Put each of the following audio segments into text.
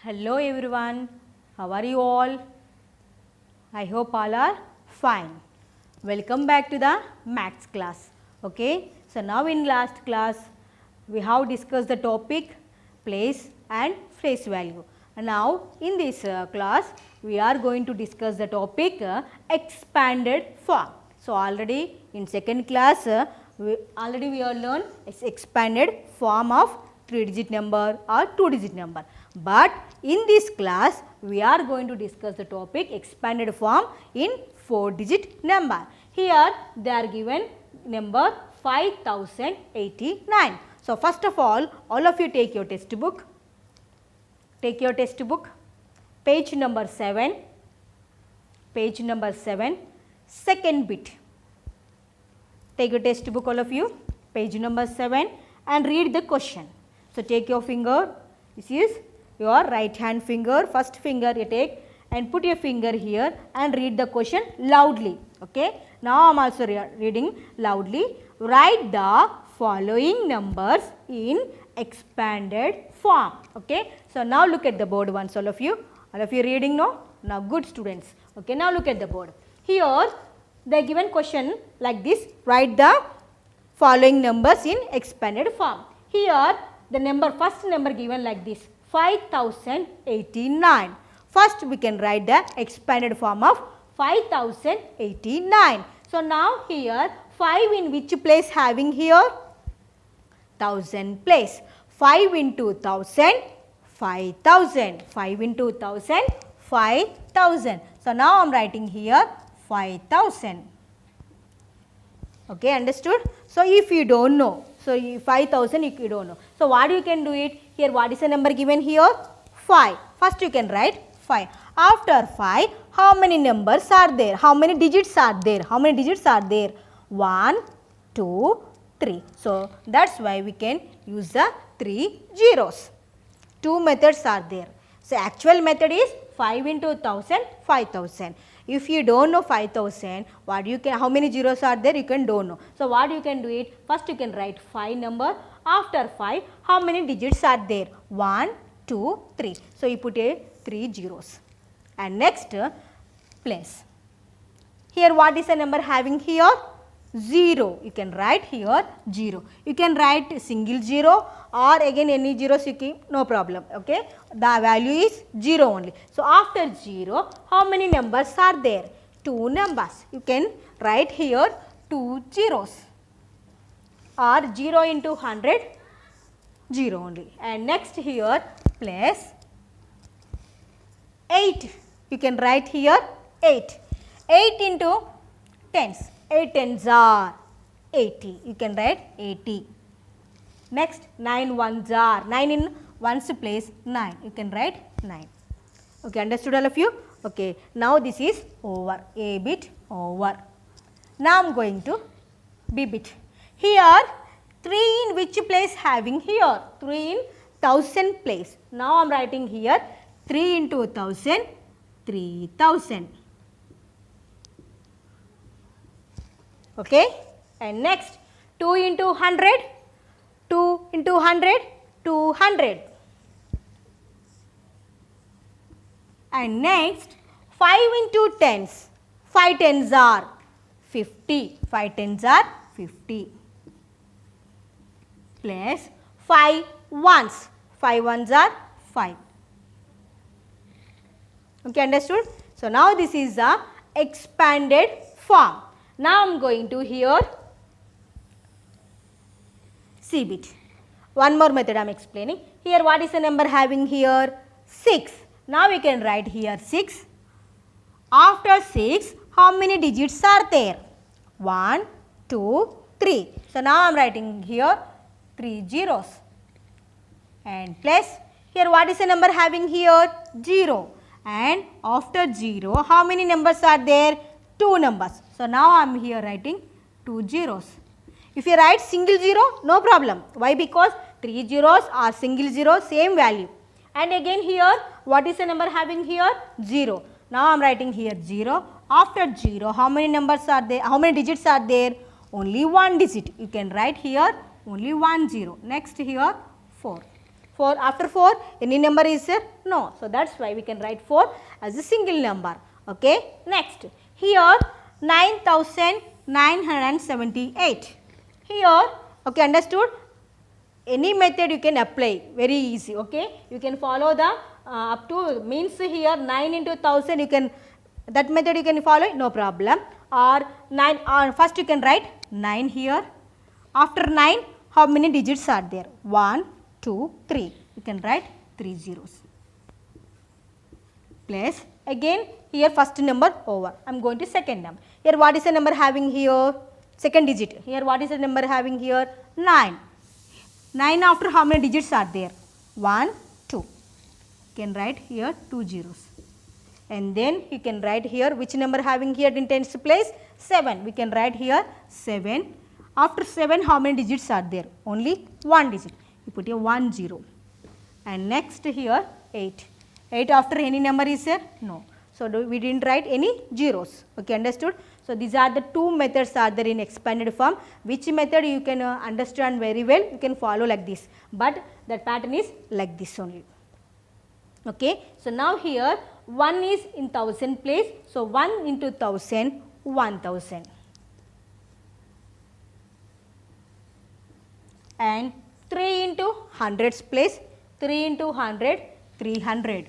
Hello everyone, how are you all? I hope all are fine. Welcome back to the maths class. Okay, so now in last class we have discussed the topic place and face value. And now in this class we are going to discuss the topic expanded form. So already in second class we have learned expanded form of 3-digit number or 2-digit number. But in this class we are going to discuss the topic expanded form in 4-digit number. Here they are given number 5089. So first of all of you take your textbook. Take your textbook, page number 7, second bit. Take your textbook all of you, page number 7 and read the question. So take your finger, this is your right hand finger, first finger you take and put your finger here and read the question loudly. Okay. Now I am also reading loudly. Write the following numbers in expanded form. Okay. So now look at the board once all of you reading no? Now good students. Okay. Now look at the board. Here they given question like this, write the following numbers in expanded form. Here the first number given like this, 5089. First we can write the expanded form of 5089. So now here 5 in which place having here? 1000 place. 5 into 1000, 5000. 5 into 1000, 5000. So now I am writing here 5000. Okay, understood? So if you don't know, so 5000 if you don't know. So what you can do it? Here what is the number given here? 5. First you can write 5. After 5, how many numbers are there? How many digits are there? 1, 2, 3. So that's why we can use the 3 zeros. Two methods are there. So actual method is 5 into 1000, 5000. If you don't know 5000, how many zeros are there? You can don't know. So what you can do it? First you can write 5 number. After 5, how many digits are there? 1, 2, 3. So you put a 3 zeros. And next place. Here what is the number having here? 0. You can write here 0. You can write single 0 or again any zeros you keep, no problem. Okay. The value is 0 only. So after 0, how many numbers are there? 2 numbers. You can write here 2 zeros. Or 0 into 100, 0 only. And next here place 8. You can write here 8. 8 into tens. 8 tens are 80. You can write 80. Next 9 ones are 9 in ones place 9. You can write 9. Okay, understood all of you? Okay, now this is over. A bit over. Now I am going to B bit. Here 3 in which place having here? 3 in 1000 place. Now I am writing here 3 into 1000, 3000. Okay. And next 2 into 100, 2 into 100, 200. And next 5 into tens, 5 tens are 50, 5 tens are 50. Plus 5 ones, 5 ones are 5. Okay, understood? So now this is the expanded form. Now I am going to here C bit. One more method I am explaining. Here what is the number having here? 6. Now we can write here 6. After 6, how many digits are there? 1, 2, 3. So now I am writing here 3 zeros. And plus here what is the number having here? 0. And after 0, how many numbers are there? 2 numbers. So now I am here writing 2 zeros. If you write single 0, no problem. Why? Because 3 zeros or single 0, same value. And again here, what is the number having here? 0. Now I am writing here 0. After 0, how many numbers are there? How many digits are there? Only one digit. You can write here only 1 0. Next here 4. 4 after 4 any number is there? No. So that's why we can write 4 as a single number. Okay. Next, here 9978. Here, okay, understood? Any method you can apply, very easy. Okay. You can follow the up to means here 9 into 1000 you can, that method you can follow, no problem. Or 9, first you can write 9 here. After 9, how many digits are there? 1, 2, 3. You can write 3 zeros. Place again here first number over. I am going to second number. Here what is the number having here? Second digit. Here what is the number having here? 9. 9 after how many digits are there? 1, 2. You can write here 2 zeros. And then you can write here which number having here in tens place? 7. We can write here 7. After 7 how many digits are there? Only 1 digit. You put here 1 0. And next here 8. 8 after any number is there? No. So we didn't write any zeros. Okay, understood? So these are the two methods are there in expanded form. Which method you can understand very well, you can follow like this. But that pattern is like this only. Okay. So now here 1 is in 1000 place. So 1 into 1000, 1000. And 3 into hundreds place, 3 into 100, 300.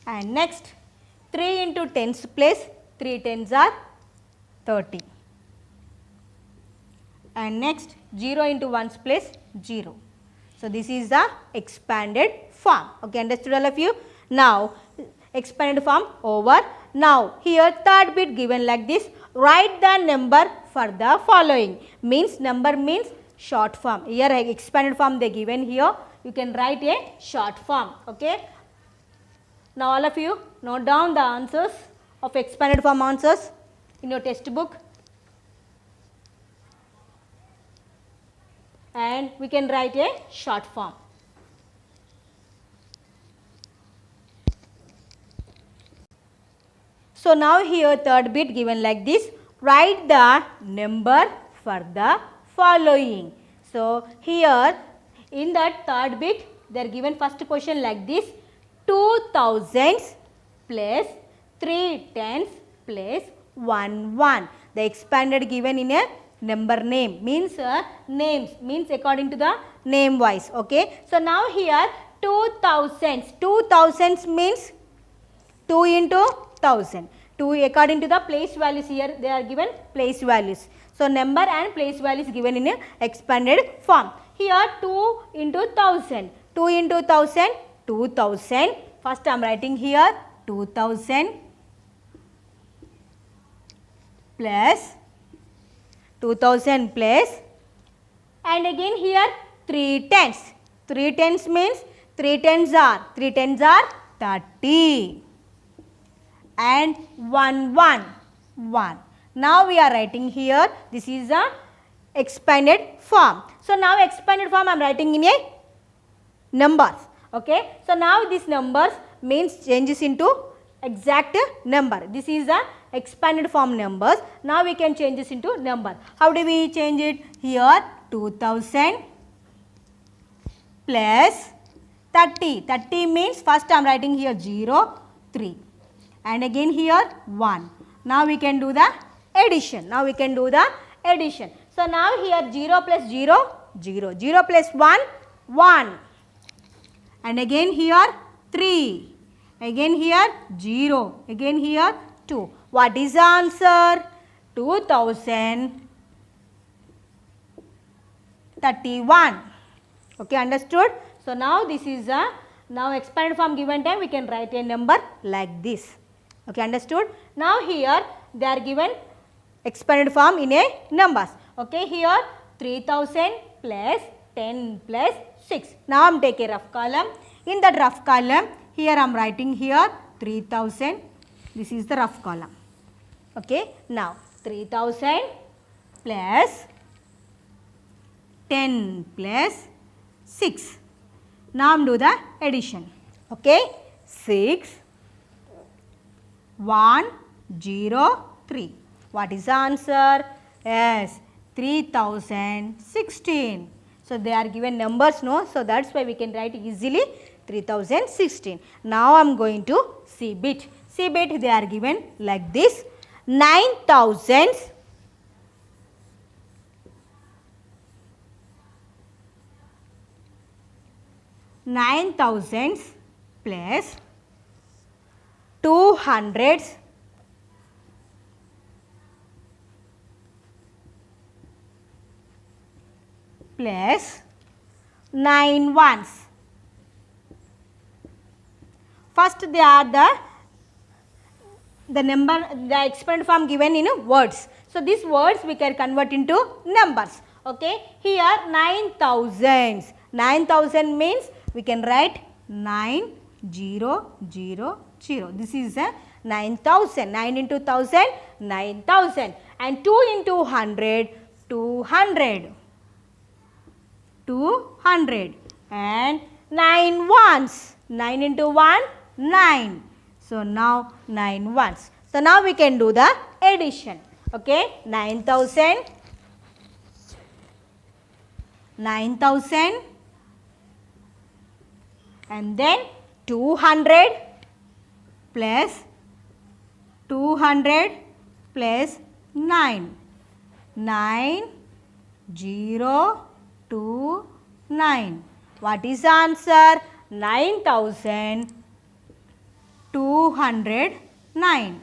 And next 3 into tens place, 3 tens are 30. And next 0 into ones place, 0. So this is the expanded form. Okay, understood all of you? Now expanded form over. Now here third bit given like this. Write the number for the following. Means number means short form. Here expanded form they given here. You can write a short form. Okay. Now all of you note down the answers of expanded form answers in your textbook. And we can write a short form. So now here third bit given like this. Write the number for the following. So here in that third bit they are given first question like this. 2 thousands plus 3 tens plus 1 1. The expanded given in a number name means names means according to the name wise. Okay. So now here 2000s. 2000s means 2 into 1000. 2 according to the place values here they are given place values. So number and place values given in a expanded form. Here 2 into 1000. 2 into 1000. 2000. First I am writing here 2000 plus 2000 plus and again here 3 tens. 3 tens means 3 tens are 30 and 1 1 1. Now we are writing here this is a expanded form. So now expanded form I am writing in a numbers. Okay. So now this numbers means changes into exact number. This is the expanded form numbers. Now we can change this into number. How do we change it? Here 2000 plus 30. 30 means first I am writing here 0, 3 and again here 1. Now we can do the addition. So now here 0 plus 0, 0. 0 plus 1, 1. And again here 3, again here 0, again here 2. What is the answer? 2031. Okay, understood? So now this is a now expanded form given time we can write a number like this. Okay, understood? Now here they are given expanded form in a numbers. Okay, here 3000 plus 10 plus 6. Now I am taking a rough column. In that rough column, here I am writing here 3000. This is the rough column. Okay. Now 3000 plus 10 plus 6. Now I am do the addition. Okay. 6, 1, 0, 3. What is the answer? Yes, 3016. So they are given numbers, no? So that's why we can write easily 3016. Now I am going to C bit. C bit they are given like this: 9,000 plus 200 plus 9 ones. First they are the number, the exponent form given in words. So these words we can convert into numbers. Okay, here 9,000. 9,000 means we can write 9000. This is a 9,000. 9 into 1000, 9,000. And 2 into 100, 200. 200. And 9 ones. 9 into 1, 9. So now 9 ones. So now we can do the addition. Okay, 9,000, 9,000, and then 200 plus 200 plus 9. 9029. What is the answer? 9,209.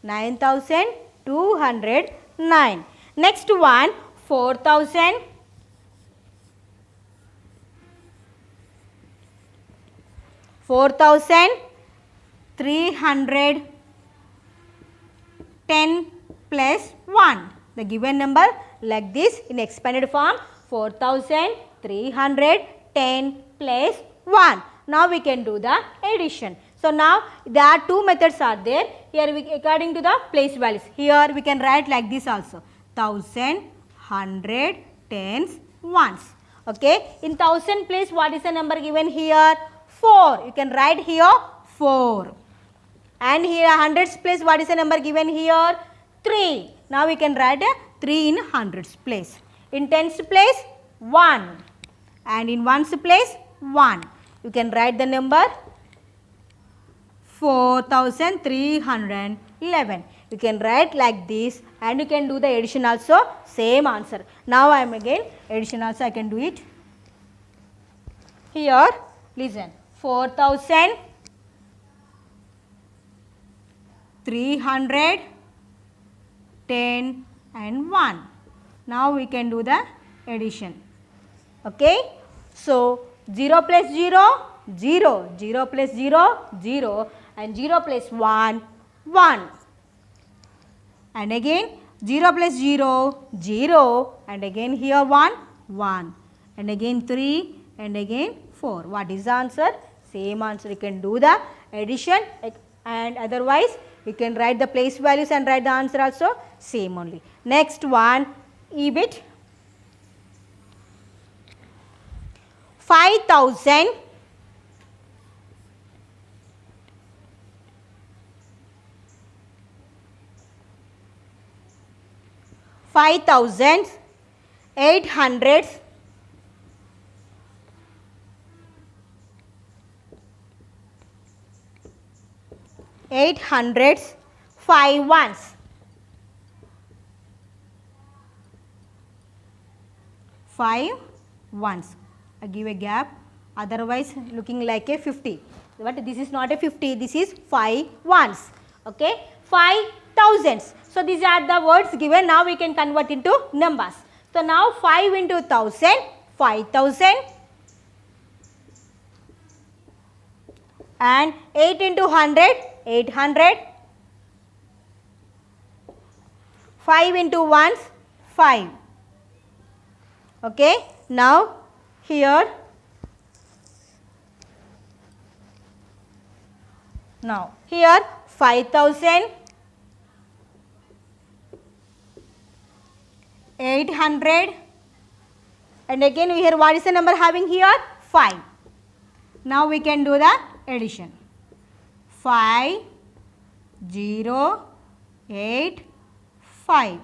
9,209. Next one, 4,000. 4,310 plus 1. The given number like this in expanded form: 4,310 plus 1. Now we can do the addition. So now there are two methods are there. Here we, according to the place values. Here we can write like this also: 1,000, 100, tens, ones. Okay. In 1,000 place, what is the number given here? 4. You can write here 4. And here hundreds place, what is the number given here? 3. Now we can write a 3 in hundreds place. In tens place, 1. And in ones place, 1. You can write the number 4,311. You can write like this, and you can do the addition also, same answer. Now I am again addition also I can do it. Here listen, 4,310 and 1. Now we can do the addition. Okay. So 0 plus 0, 0, 0 plus 0, 0, and 0 plus 1, 1. And again 0 plus 0, 0, and again here 1, 1. And again 3, and again 4. What is the answer? Same answer. You can do the addition, and otherwise you can write the place values and write the answer also, same only. Next one, E bit. 5,000 800 5 ones. 5 ones. I give a gap, otherwise looking like a 50. But this is not a 50, this is 5 ones. Okay, 5 thousands. So these are the words given. Now we can convert into numbers. So now 5 into 1,000, 5,000. And 8 into 100, 800. 5 into ones, 5. Okay. Now here, now here 5,000, 800, and again here what is the number having here? 5. Now we can do the addition. 5, 0, 8, 5.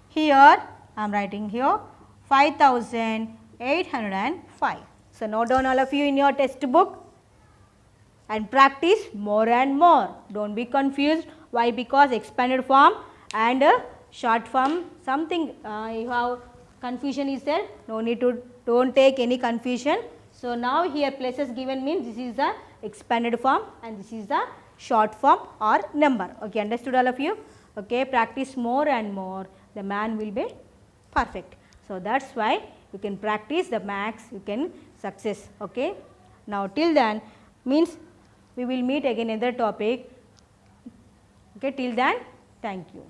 Here I am writing here 5,000 805. So note down all of you in your textbook and practice more and more. Don't be confused. Why? Because expanded form and short form something you have confusion is there. No need to, don't take any confusion. So now here places given means this is the expanded form and this is the short form or number. Okay, understood all of you? Okay, practice more and more, the man will be perfect. So that's why you can practice the max, you can success. Okay, now till then means we will meet again another topic. Okay, till then, thank you.